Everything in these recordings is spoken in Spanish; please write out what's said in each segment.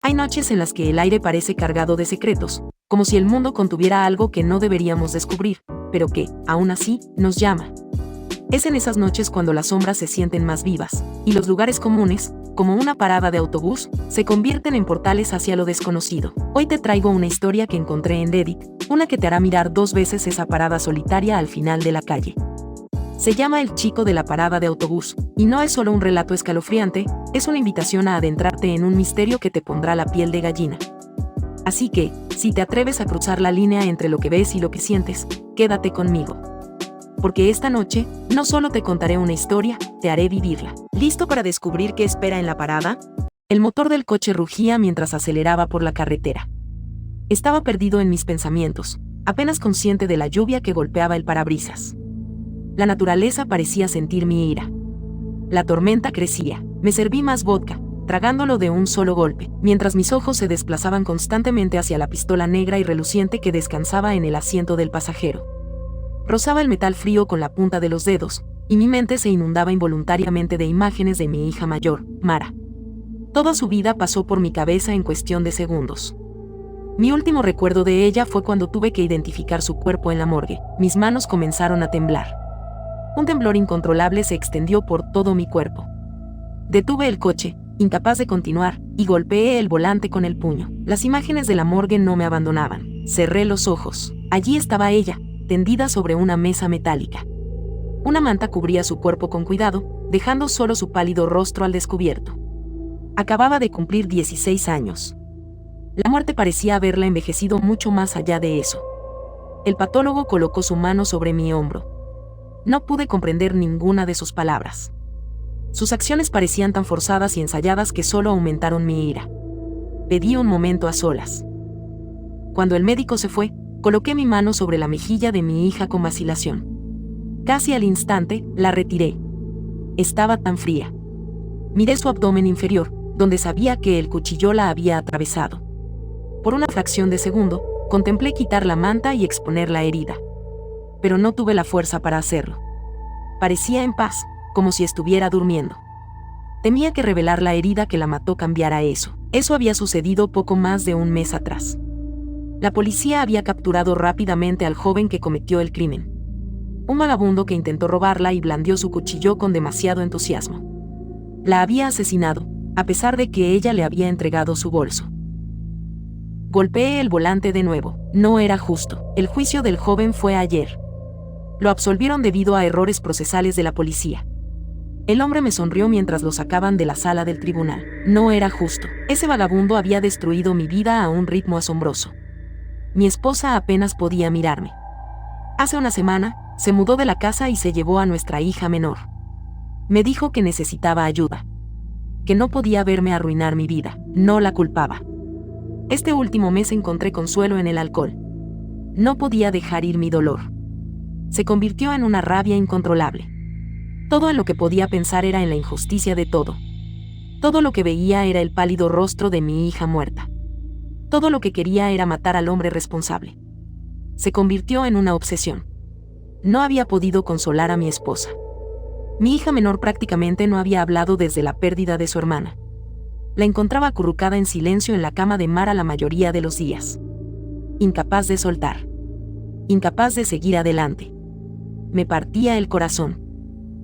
Hay noches en las que el aire parece cargado de secretos, como si el mundo contuviera algo que no deberíamos descubrir, pero que, aún así, nos llama. Es en esas noches cuando las sombras se sienten más vivas, y los lugares comunes, como una parada de autobús, se convierten en portales hacia lo desconocido. Hoy te traigo una historia que encontré en Reddit, una que te hará mirar 2 veces esa parada solitaria al final de la calle. Se llama El chico de la parada de autobús, y no es solo un relato escalofriante, es una invitación a adentrarte en un misterio que te pondrá la piel de gallina. Así que, si te atreves a cruzar la línea entre lo que ves y lo que sientes, quédate conmigo. Porque esta noche, no solo te contaré una historia, te haré vivirla. ¿Listo para descubrir qué espera en la parada? El motor del coche rugía mientras aceleraba por la carretera. Estaba perdido en mis pensamientos, apenas consciente de la lluvia que golpeaba el parabrisas. La naturaleza parecía sentir mi ira. La tormenta crecía. Me serví más vodka, tragándolo de un solo golpe, mientras mis ojos se desplazaban constantemente hacia la pistola negra y reluciente que descansaba en el asiento del pasajero. Rozaba el metal frío con la punta de los dedos, y mi mente se inundaba involuntariamente de imágenes de mi hija mayor, Mara. Toda su vida pasó por mi cabeza en cuestión de segundos. Mi último recuerdo de ella fue cuando tuve que identificar su cuerpo en la morgue. Mis manos comenzaron a temblar. Un temblor incontrolable se extendió por todo mi cuerpo. Detuve el coche, incapaz de continuar, y golpeé el volante con el puño. Las imágenes de la morgue no me abandonaban. Cerré los ojos. Allí estaba ella, tendida sobre una mesa metálica. Una manta cubría su cuerpo con cuidado, dejando solo su pálido rostro al descubierto. Acababa de cumplir 16 años. La muerte parecía haberla envejecido mucho más allá de eso. El patólogo colocó su mano sobre mi hombro. No pude comprender ninguna de sus palabras. Sus acciones parecían tan forzadas y ensayadas que solo aumentaron mi ira. Pedí un momento a solas. Cuando el médico se fue, coloqué mi mano sobre la mejilla de mi hija con vacilación. Casi al instante, la retiré. Estaba tan fría. Miré su abdomen inferior, donde sabía que el cuchillo la había atravesado. Por una fracción de segundo, contemplé quitar la manta y exponer la herida. Pero no tuve la fuerza para hacerlo. Parecía en paz, como si estuviera durmiendo. Temía que revelar la herida que la mató cambiara eso. Eso había sucedido poco más de un mes atrás. La policía había capturado rápidamente al joven que cometió el crimen. Un vagabundo que intentó robarla y blandió su cuchillo con demasiado entusiasmo. La había asesinado, a pesar de que ella le había entregado su bolso. Golpeé el volante de nuevo. No era justo. El juicio del joven fue ayer. Lo absolvieron debido a errores procesales de la policía. El hombre me sonrió mientras lo sacaban de la sala del tribunal. No era justo. Ese vagabundo había destruido mi vida a un ritmo asombroso. Mi esposa apenas podía mirarme. Hace una semana, se mudó de la casa y se llevó a nuestra hija menor. Me dijo que necesitaba ayuda. Que no podía verme arruinar mi vida. No la culpaba. Este último mes encontré consuelo en el alcohol. No podía dejar ir mi dolor. Se convirtió en una rabia incontrolable. Todo en lo que podía pensar era en la injusticia de todo. Todo lo que veía era el pálido rostro de mi hija muerta. Todo lo que quería era matar al hombre responsable. Se convirtió en una obsesión. No había podido consolar a mi esposa. Mi hija menor prácticamente no había hablado desde la pérdida de su hermana. La encontraba acurrucada en silencio en la cama de Mara la mayoría de los días. Incapaz de soltar. Incapaz de seguir adelante. Me partía el corazón.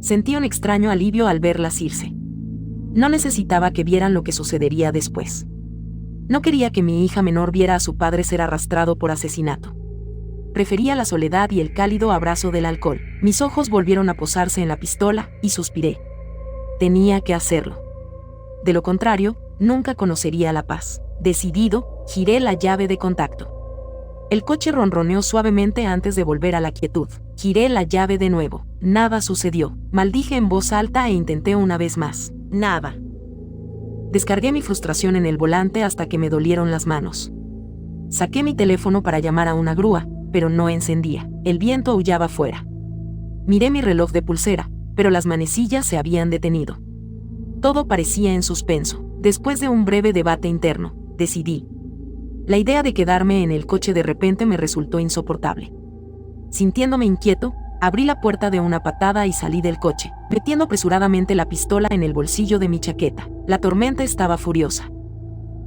Sentí un extraño alivio al verlas irse. No necesitaba que vieran lo que sucedería después. No quería que mi hija menor viera a su padre ser arrastrado por asesinato. Prefería la soledad y el cálido abrazo del alcohol. Mis ojos volvieron a posarse en la pistola, y suspiré. Tenía que hacerlo. De lo contrario, nunca conocería la paz. Decidido, giré la llave de contacto. El coche ronroneó suavemente antes de volver a la quietud. Giré la llave de nuevo. Nada sucedió. Maldije en voz alta e intenté una vez más. Nada. Descargué mi frustración en el volante hasta que me dolieron las manos. Saqué mi teléfono para llamar a una grúa, pero no encendía. El viento aullaba fuera. Miré mi reloj de pulsera, pero las manecillas se habían detenido. Todo parecía en suspenso. Después de un breve debate interno, decidí. La idea de quedarme en el coche de repente me resultó insoportable. Sintiéndome inquieto, abrí la puerta de una patada y salí del coche, metiendo apresuradamente la pistola en el bolsillo de mi chaqueta. La tormenta estaba furiosa.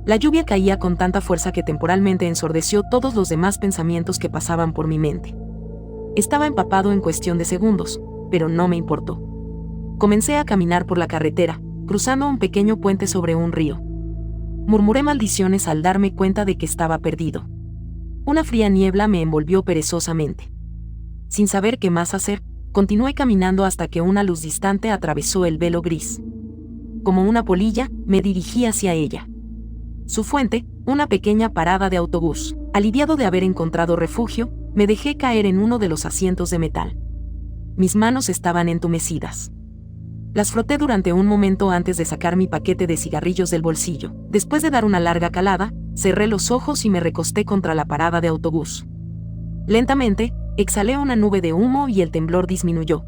La lluvia caía con tanta fuerza que temporalmente ensordeció todos los demás pensamientos que pasaban por mi mente. Estaba empapado en cuestión de segundos, pero no me importó. Comencé a caminar por la carretera, cruzando un pequeño puente sobre un río. Murmuré maldiciones al darme cuenta de que estaba perdido. Una fría niebla me envolvió perezosamente. Sin saber qué más hacer, continué caminando hasta que una luz distante atravesó el velo gris. Como una polilla, me dirigí hacia ella. Su fuente, una pequeña parada de autobús. Aliviado de haber encontrado refugio, me dejé caer en uno de los asientos de metal. Mis manos estaban entumecidas. Las froté durante un momento antes de sacar mi paquete de cigarrillos del bolsillo. Después de dar una larga calada, cerré los ojos y me recosté contra la parada de autobús. Lentamente, exhalé una nube de humo y el temblor disminuyó.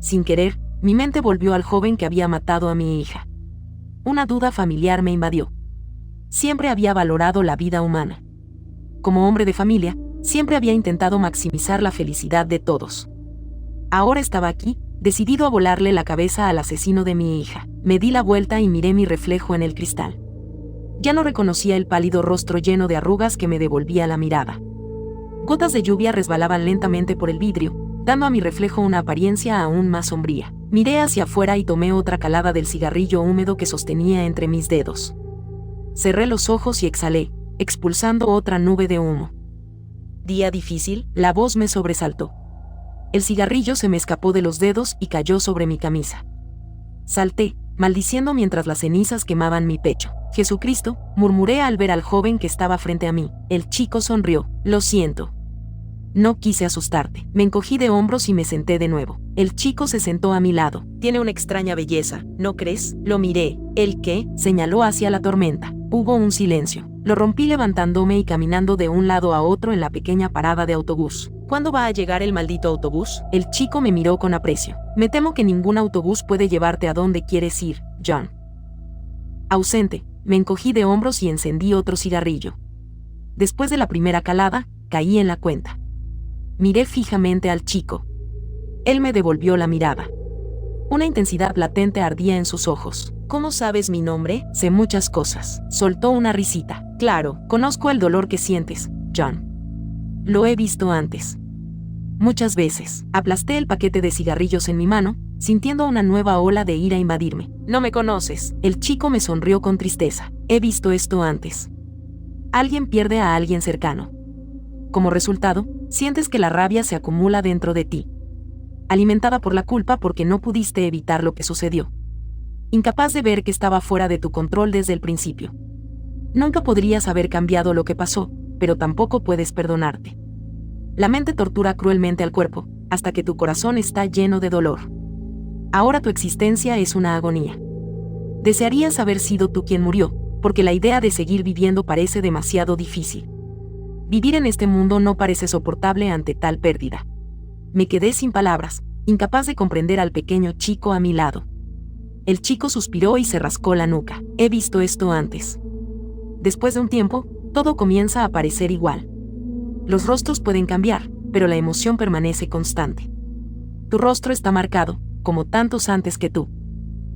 Sin querer, mi mente volvió al joven que había matado a mi hija. Una duda familiar me invadió. Siempre había valorado la vida humana. Como hombre de familia, siempre había intentado maximizar la felicidad de todos. Ahora estaba aquí, decidido a volarle la cabeza al asesino de mi hija. Me di la vuelta y miré mi reflejo en el cristal. Ya no reconocía el pálido rostro lleno de arrugas que me devolvía la mirada. Gotas de lluvia resbalaban lentamente por el vidrio, dando a mi reflejo una apariencia aún más sombría. Miré hacia afuera y tomé otra calada del cigarrillo húmedo que sostenía entre mis dedos. Cerré los ojos y exhalé, expulsando otra nube de humo. ¿Día difícil? La voz me sobresaltó. El cigarrillo se me escapó de los dedos y cayó sobre mi camisa. Salté, maldiciendo mientras las cenizas quemaban mi pecho. Jesucristo, murmuré al ver al joven que estaba frente a mí. El chico sonrió. Lo siento. No quise asustarte. Me encogí de hombros y me senté de nuevo. El chico se sentó a mi lado. Tiene una extraña belleza, ¿no crees? Lo miré. ¿El qué? Señaló hacia la tormenta. Hubo un silencio. Lo rompí levantándome y caminando de un lado a otro en la pequeña parada de autobús. ¿Cuándo va a llegar el maldito autobús? El chico me miró con aprecio. Me temo que ningún autobús puede llevarte a donde quieres ir, John. Ausente, me encogí de hombros y encendí otro cigarrillo. Después de la primera calada, caí en la cuenta. Miré fijamente al chico. Él me devolvió la mirada. Una intensidad latente ardía en sus ojos. ¿Cómo sabes mi nombre? Sé muchas cosas. Soltó una risita. Claro, conozco el dolor que sientes, John. Lo he visto antes. Muchas veces. Aplasté el paquete de cigarrillos en mi mano, sintiendo una nueva ola de ira invadirme. No me conoces. El chico me sonrió con tristeza. He visto esto antes. Alguien pierde a alguien cercano. Como resultado, sientes que la rabia se acumula dentro de ti. Alimentada por la culpa porque no pudiste evitar lo que sucedió. Incapaz de ver que estaba fuera de tu control desde el principio. Nunca podrías haber cambiado lo que pasó, pero tampoco puedes perdonarte. La mente tortura cruelmente al cuerpo, hasta que tu corazón está lleno de dolor. Ahora tu existencia es una agonía. Desearías haber sido tú quien murió, porque la idea de seguir viviendo parece demasiado difícil. Vivir en este mundo no parece soportable ante tal pérdida. Me quedé sin palabras, incapaz de comprender al pequeño chico a mi lado. El chico suspiró y se rascó la nuca. He visto esto antes. Después de un tiempo, todo comienza a parecer igual. Los rostros pueden cambiar, pero la emoción permanece constante. Tu rostro está marcado, como tantos antes que tú.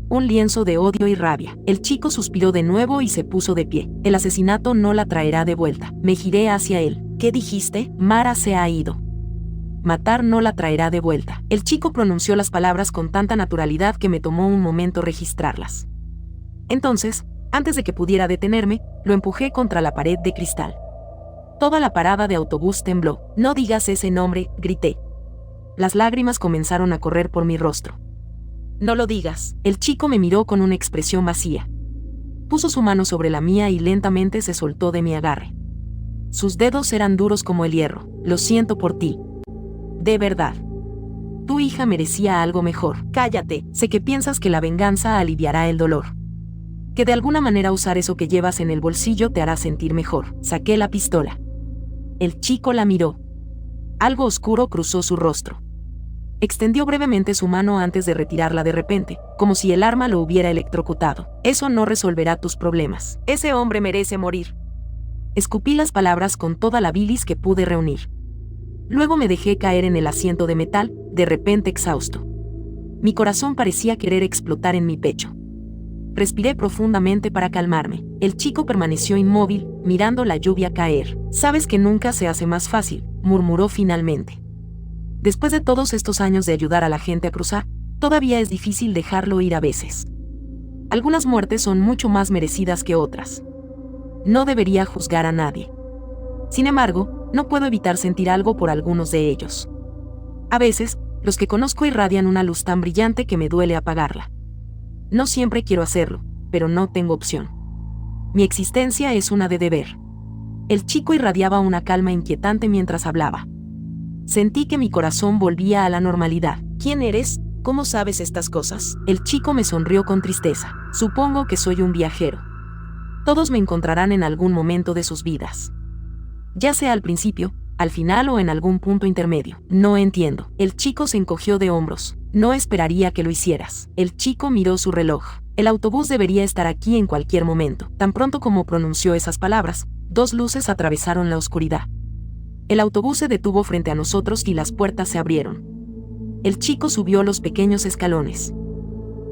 Un lienzo de odio y rabia. El chico suspiró de nuevo y se puso de pie. El asesinato no la traerá de vuelta. Me giré hacia él. ¿Qué dijiste? Mara se ha ido. Matar no la traerá de vuelta. El chico pronunció las palabras con tanta naturalidad que me tomó un momento registrarlas. Entonces, antes de que pudiera detenerme, lo empujé contra la pared de cristal. Toda la parada de autobús tembló. No digas ese nombre, grité. Las lágrimas comenzaron a correr por mi rostro. No lo digas. El chico me miró con una expresión vacía. Puso su mano sobre la mía y lentamente se soltó de mi agarre. Sus dedos eran duros como el hierro. Lo siento por ti. De verdad. Tu hija merecía algo mejor. Cállate. Sé que piensas que la venganza aliviará el dolor. Que de alguna manera usar eso que llevas en el bolsillo te hará sentir mejor. Saqué la pistola. El chico la miró. Algo oscuro cruzó su rostro. Extendió brevemente su mano antes de retirarla de repente, como si el arma lo hubiera electrocutado. Eso no resolverá tus problemas. Ese hombre merece morir. Escupí las palabras con toda la bilis que pude reunir. Luego me dejé caer en el asiento de metal, de repente exhausto. Mi corazón parecía querer explotar en mi pecho. Respiré profundamente para calmarme. El chico permaneció inmóvil, mirando la lluvia caer. «Sabes que nunca se hace más fácil», murmuró finalmente. «Después de todos estos años de ayudar a la gente a cruzar, todavía es difícil dejarlo ir a veces. Algunas muertes son mucho más merecidas que otras. No debería juzgar a nadie. Sin embargo, no puedo evitar sentir algo por algunos de ellos. A veces, los que conozco irradian una luz tan brillante que me duele apagarla. No siempre quiero hacerlo, pero no tengo opción. Mi existencia es una de deber». El chico irradiaba una calma inquietante mientras hablaba. Sentí que mi corazón volvía a la normalidad. «¿Quién eres? ¿Cómo sabes estas cosas?». El chico me sonrió con tristeza. «Supongo que soy un viajero. Todos me encontrarán en algún momento de sus vidas. Ya sea al principio, al final o en algún punto intermedio». «No entiendo». El chico se encogió de hombros. «No esperaría que lo hicieras». El chico miró su reloj. «El autobús debería estar aquí en cualquier momento». Tan pronto como pronunció esas palabras, 2 luces atravesaron la oscuridad. El autobús se detuvo frente a nosotros y las puertas se abrieron. El chico subió los pequeños escalones.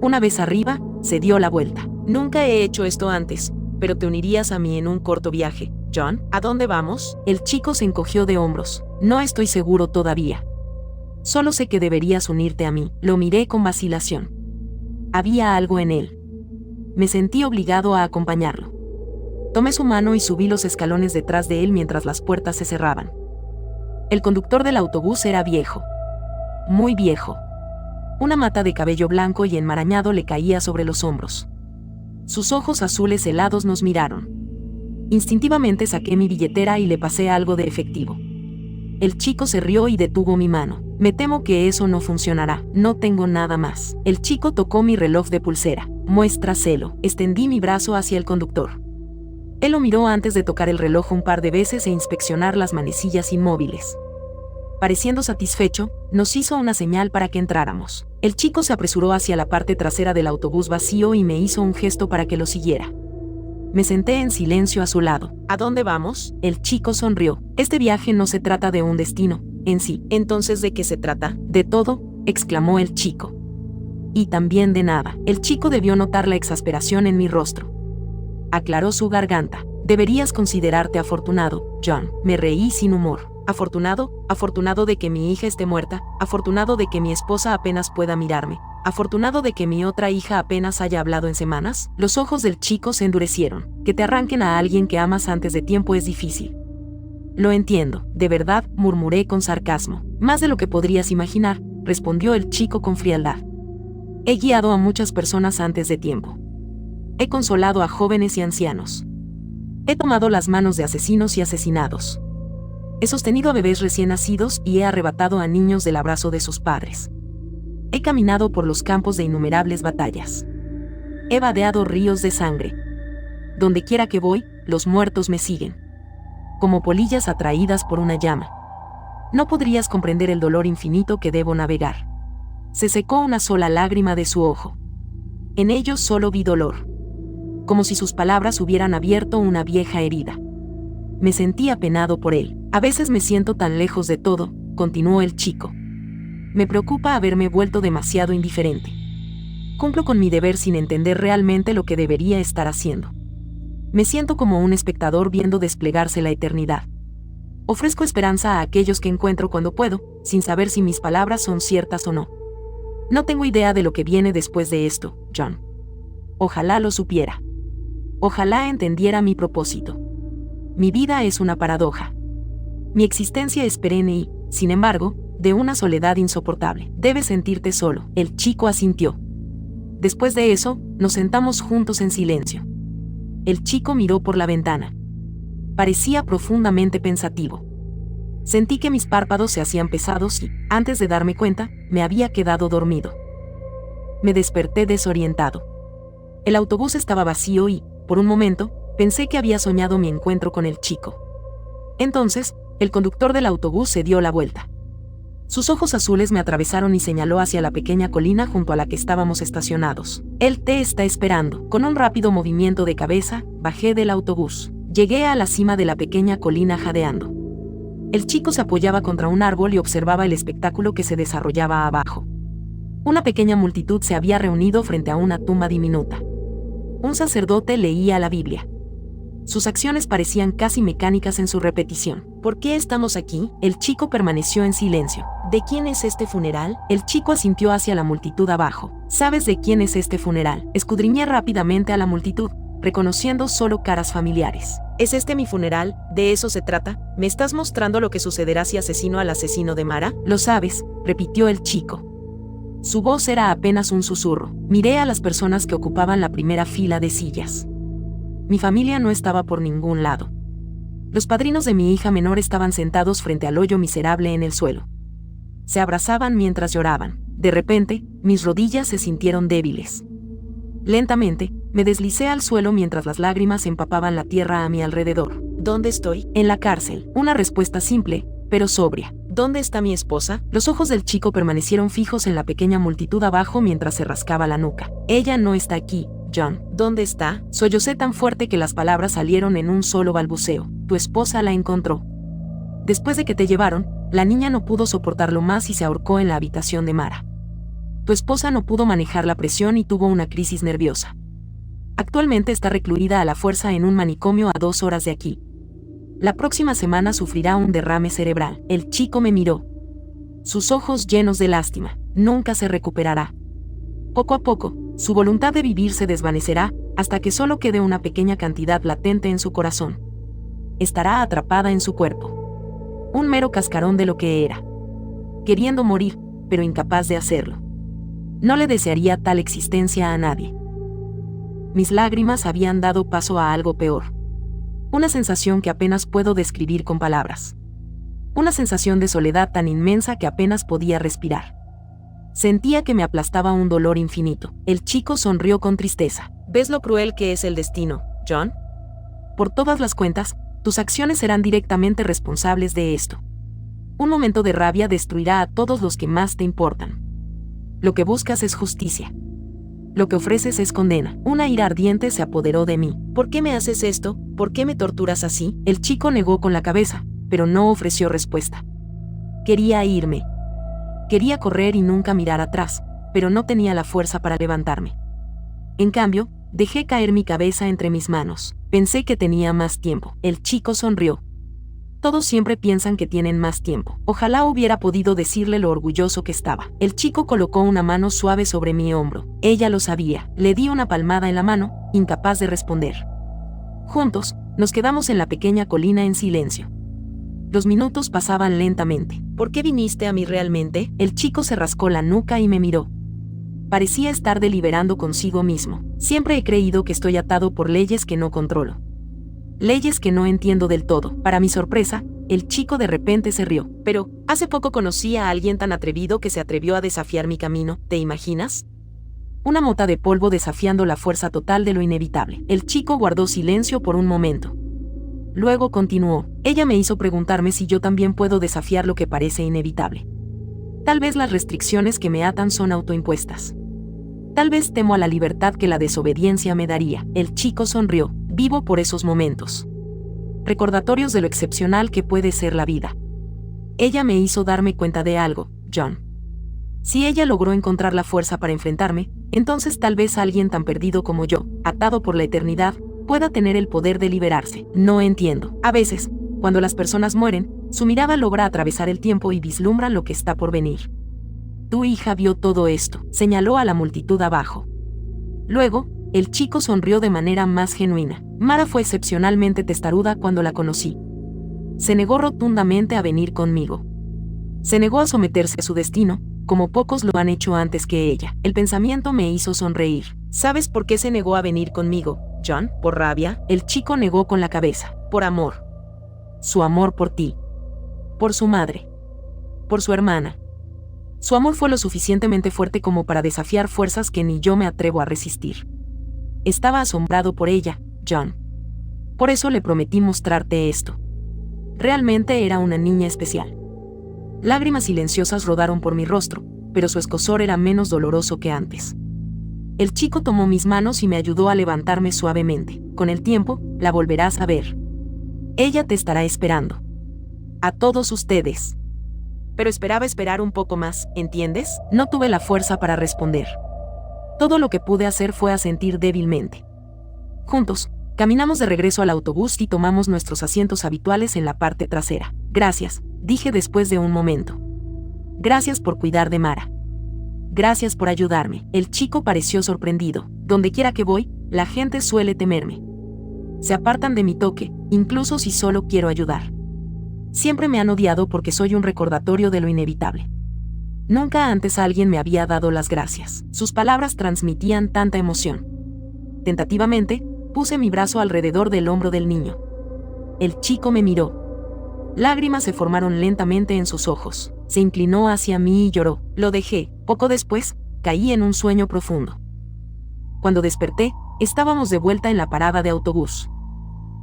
Una vez arriba, se dio la vuelta. «Nunca he hecho esto antes, pero te unirías a mí en un corto viaje, John. ¿A dónde vamos?». El chico se encogió de hombros. «No estoy seguro todavía. Solo sé que deberías unirte a mí». Lo miré con vacilación. Había algo en él. Me sentí obligado a acompañarlo. Tomé su mano y subí los escalones detrás de él mientras las puertas se cerraban. El conductor del autobús era viejo. Muy viejo. Una mata de cabello blanco y enmarañado le caía sobre los hombros. Sus ojos azules helados nos miraron. Instintivamente saqué mi billetera y le pasé algo de efectivo. El chico se rió y detuvo mi mano. «Me temo que eso no funcionará. No tengo nada más». El chico tocó mi reloj de pulsera. «Muéstraselo». Extendí mi brazo hacia el conductor. Él lo miró antes de tocar el reloj un par de veces e inspeccionar las manecillas inmóviles. Pareciendo satisfecho, nos hizo una señal para que entráramos. El chico se apresuró hacia la parte trasera del autobús vacío y me hizo un gesto para que lo siguiera. Me senté en silencio a su lado. «¿A dónde vamos?». El chico sonrió. «Este viaje no se trata de un destino en sí». «¿Entonces de qué se trata?». «De todo», exclamó el chico. «Y también de nada». El chico debió notar la exasperación en mi rostro. Aclaró su garganta. «Deberías considerarte afortunado, John». Me reí sin humor. «¿Afortunado? ¿Afortunado de que mi hija esté muerta? ¿Afortunado de que mi esposa apenas pueda mirarme? ¿Afortunado de que mi otra hija apenas haya hablado en semanas?». Los ojos del chico se endurecieron. «Que te arranquen a alguien que amas antes de tiempo es difícil». «Lo entiendo, de verdad», murmuré con sarcasmo. «Más de lo que podrías imaginar», respondió el chico con frialdad. «He guiado a muchas personas antes de tiempo. He consolado a jóvenes y ancianos. He tomado las manos de asesinos y asesinados. He sostenido a bebés recién nacidos y he arrebatado a niños del abrazo de sus padres. He caminado por los campos de innumerables batallas. He vadeado ríos de sangre. Donde quiera que voy, los muertos me siguen, como polillas atraídas por una llama. No podrías comprender el dolor infinito que debo navegar». Se secó una sola lágrima de su ojo. En ellos solo vi dolor. Como si sus palabras hubieran abierto una vieja herida. Me sentí apenado por él. «A veces me siento tan lejos de todo», continuó el chico. «Me preocupa haberme vuelto demasiado indiferente. Cumplo con mi deber sin entender realmente lo que debería estar haciendo. Me siento como un espectador viendo desplegarse la eternidad. Ofrezco esperanza a aquellos que encuentro cuando puedo, sin saber si mis palabras son ciertas o no. No tengo idea de lo que viene después de esto, John. Ojalá lo supiera. Ojalá entendiera mi propósito. Mi vida es una paradoja. Mi existencia es perenne y, sin embargo, de una soledad insoportable. Debes sentirte solo». El chico asintió. Después de eso, nos sentamos juntos en silencio. El chico miró por la ventana. Parecía profundamente pensativo. Sentí que mis párpados se hacían pesados y, antes de darme cuenta, me había quedado dormido. Me desperté desorientado. El autobús estaba vacío y, por un momento, pensé que había soñado mi encuentro con el chico. Entonces, el conductor del autobús se dio la vuelta. Sus ojos azules me atravesaron y señaló hacia la pequeña colina junto a la que estábamos estacionados. «Él te está esperando». Con un rápido movimiento de cabeza, bajé del autobús. Llegué a la cima de la pequeña colina jadeando. El chico se apoyaba contra un árbol y observaba el espectáculo que se desarrollaba abajo. Una pequeña multitud se había reunido frente a una tumba diminuta. Un sacerdote leía la Biblia. Sus acciones parecían casi mecánicas en su repetición. ¿Por qué estamos aquí? El chico permaneció en silencio. ¿De quién es este funeral? El chico asintió hacia la multitud abajo. ¿Sabes de quién es este funeral? Escudriñé rápidamente a la multitud, reconociendo solo caras familiares. ¿Es este mi funeral? ¿De eso se trata? ¿Me estás mostrando lo que sucederá si asesino al asesino de Mara? Lo sabes, repitió el chico. Su voz era apenas un susurro. Miré a las personas que ocupaban la primera fila de sillas. Mi familia no estaba por ningún lado. Los padrinos de mi hija menor estaban sentados frente al hoyo miserable en el suelo. Se abrazaban mientras lloraban. De repente, mis rodillas se sintieron débiles. Lentamente, me deslicé al suelo mientras las lágrimas empapaban la tierra a mi alrededor. ¿Dónde estoy? En la cárcel. Una respuesta simple, pero sobria. ¿Dónde está mi esposa? Los ojos del chico permanecieron fijos en la pequeña multitud abajo mientras se rascaba la nuca. Ella no está aquí, John. ¿Dónde está? Sollocé tan fuerte que las palabras salieron en un solo balbuceo. Tu esposa la encontró. Después de que te llevaron, la niña no pudo soportarlo más y se ahorcó en la habitación de Mara. Tu esposa no pudo manejar la presión y tuvo una crisis nerviosa. Actualmente está recluida a la fuerza en un manicomio a 2 horas de aquí. La próxima semana sufrirá un derrame cerebral. El chico me miró. Sus ojos llenos de lástima. Nunca se recuperará. Poco a poco, su voluntad de vivir se desvanecerá, hasta que solo quede una pequeña cantidad latente en su corazón. Estará atrapada en su cuerpo. Un mero cascarón de lo que era. Queriendo morir, pero incapaz de hacerlo. No le desearía tal existencia a nadie. Mis lágrimas habían dado paso a algo peor. Una sensación que apenas puedo describir con palabras. Una sensación de soledad tan inmensa que apenas podía respirar. Sentía que me aplastaba un dolor infinito. El chico sonrió con tristeza. ¿Ves lo cruel que es el destino, John? Por todas las cuentas, tus acciones serán directamente responsables de esto. Un momento de rabia destruirá a todos los que más te importan. Lo que buscas es justicia. Lo que ofreces es condena. Una ira ardiente se apoderó de mí. ¿Por qué me haces esto? ¿Por qué me torturas así? El chico negó con la cabeza, pero no ofreció respuesta. Quería irme. Quería correr y nunca mirar atrás, pero no tenía la fuerza para levantarme. En cambio, dejé caer mi cabeza entre mis manos. Pensé que tenía más tiempo. El chico sonrió. Todos siempre piensan que tienen más tiempo. Ojalá hubiera podido decirle lo orgulloso que estaba. El chico colocó una mano suave sobre mi hombro. Ella lo sabía. Le di una palmada en la mano, incapaz de responder. Juntos, nos quedamos en la pequeña colina en silencio. Los minutos pasaban lentamente. ¿Por qué viniste a mí realmente? El chico se rascó la nuca y me miró. Parecía estar deliberando consigo mismo. Siempre he creído que estoy atado por leyes que no controlo. Leyes que no entiendo del todo. Para mi sorpresa, el chico de repente se rió. Pero, hace poco conocí a alguien tan atrevido que se atrevió a desafiar mi camino, ¿te imaginas? Una mota de polvo desafiando la fuerza total de lo inevitable. El chico guardó silencio por un momento. Luego continuó. Ella me hizo preguntarme si yo también puedo desafiar lo que parece inevitable. Tal vez las restricciones que me atan son autoimpuestas. Tal vez temo a la libertad que la desobediencia me daría. El chico sonrió. Vivo por esos momentos. Recordatorios de lo excepcional que puede ser la vida. Ella me hizo darme cuenta de algo, John. Si ella logró encontrar la fuerza para enfrentarme, entonces tal vez alguien tan perdido como yo, atado por la eternidad, pueda tener el poder de liberarse. No entiendo. A veces, cuando las personas mueren, su mirada logra atravesar el tiempo y vislumbra lo que está por venir. Tu hija vio todo esto, señaló a la multitud abajo. Luego, el chico sonrió de manera más genuina. Mara fue excepcionalmente testaruda cuando la conocí. Se negó rotundamente a venir conmigo. Se negó a someterse a su destino, como pocos lo han hecho antes que ella. El pensamiento me hizo sonreír. ¿Sabes por qué se negó a venir conmigo, John? ¿Por rabia? El chico negó con la cabeza. Por amor. Su amor por ti. Por su madre. Por su hermana. Su amor fue lo suficientemente fuerte como para desafiar fuerzas que ni yo me atrevo a resistir. Estaba asombrado por ella, John. Por eso le prometí mostrarte esto. Realmente era una niña especial. Lágrimas silenciosas rodaron por mi rostro, pero su escozor era menos doloroso que antes. El chico tomó mis manos y me ayudó a levantarme suavemente. Con el tiempo, la volverás a ver. Ella te estará esperando. A todos ustedes. Pero esperaba esperar un poco más, ¿entiendes? No tuve la fuerza para responder. Todo lo que pude hacer fue asentir débilmente. Juntos, caminamos de regreso al autobús y tomamos nuestros asientos habituales en la parte trasera. Gracias, dije después de un momento. Gracias por cuidar de Mara. Gracias por ayudarme. El chico pareció sorprendido. Donde quiera que voy, la gente suele temerme. Se apartan de mi toque, incluso si solo quiero ayudar. Siempre me han odiado porque soy un recordatorio de lo inevitable. Nunca antes alguien me había dado las gracias. Sus palabras transmitían tanta emoción. Tentativamente, puse mi brazo alrededor del hombro del niño. El chico me miró. Lágrimas se formaron lentamente en sus ojos. Se inclinó hacia mí y lloró. Lo dejé. Poco después, caí en un sueño profundo. Cuando desperté, estábamos de vuelta en la parada de autobús.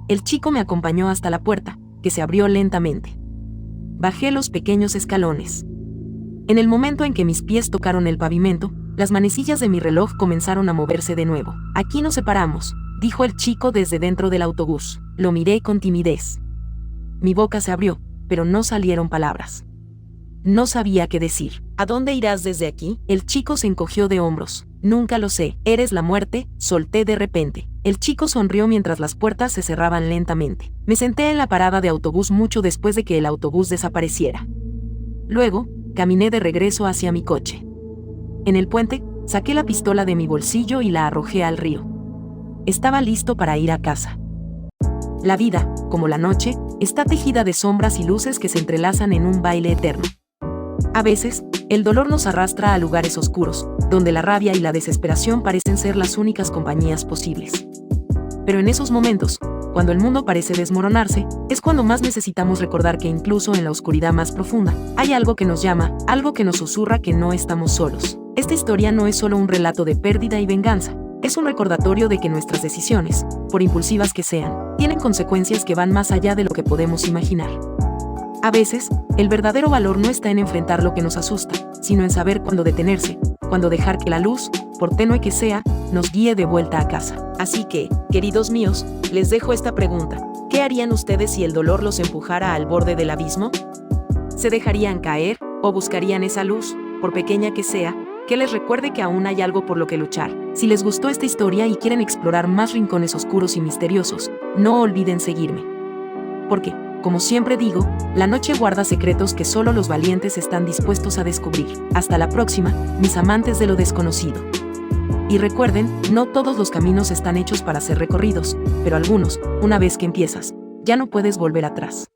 El chico me acompañó hasta la puerta, que se abrió lentamente. Bajé los pequeños escalones. En el momento en que mis pies tocaron el pavimento, las manecillas de mi reloj comenzaron a moverse de nuevo. Aquí nos separamos, dijo el chico desde dentro del autobús. Lo miré con timidez. Mi boca se abrió, pero no salieron palabras. No sabía qué decir. ¿A dónde irás desde aquí? El chico se encogió de hombros. Nunca lo sé. Eres la muerte, solté de repente. El chico sonrió mientras las puertas se cerraban lentamente. Me senté en la parada de autobús mucho después de que el autobús desapareciera. Luego, caminé de regreso hacia mi coche. En el puente, saqué la pistola de mi bolsillo y la arrojé al río. Estaba listo para ir a casa. La vida, como la noche, está tejida de sombras y luces que se entrelazan en un baile eterno. A veces, el dolor nos arrastra a lugares oscuros, donde la rabia y la desesperación parecen ser las únicas compañías posibles. Pero en esos momentos, cuando el mundo parece desmoronarse, es cuando más necesitamos recordar que incluso en la oscuridad más profunda, hay algo que nos llama, algo que nos susurra que no estamos solos. Esta historia no es solo un relato de pérdida y venganza, es un recordatorio de que nuestras decisiones, por impulsivas que sean, tienen consecuencias que van más allá de lo que podemos imaginar. A veces, el verdadero valor no está en enfrentar lo que nos asusta, sino en saber cuándo detenerse, cuándo dejar que la luz, por tenue que sea, nos guíe de vuelta a casa. Así que, queridos míos, les dejo esta pregunta. ¿Qué harían ustedes si el dolor los empujara al borde del abismo? ¿Se dejarían caer o buscarían esa luz, por pequeña que sea, que les recuerde que aún hay algo por lo que luchar? Si les gustó esta historia y quieren explorar más rincones oscuros y misteriosos, no olviden seguirme. Porque, como siempre digo, la noche guarda secretos que solo los valientes están dispuestos a descubrir. Hasta la próxima, mis amantes de lo desconocido. Y recuerden, no todos los caminos están hechos para ser recorridos, pero algunos, una vez que empiezas, ya no puedes volver atrás.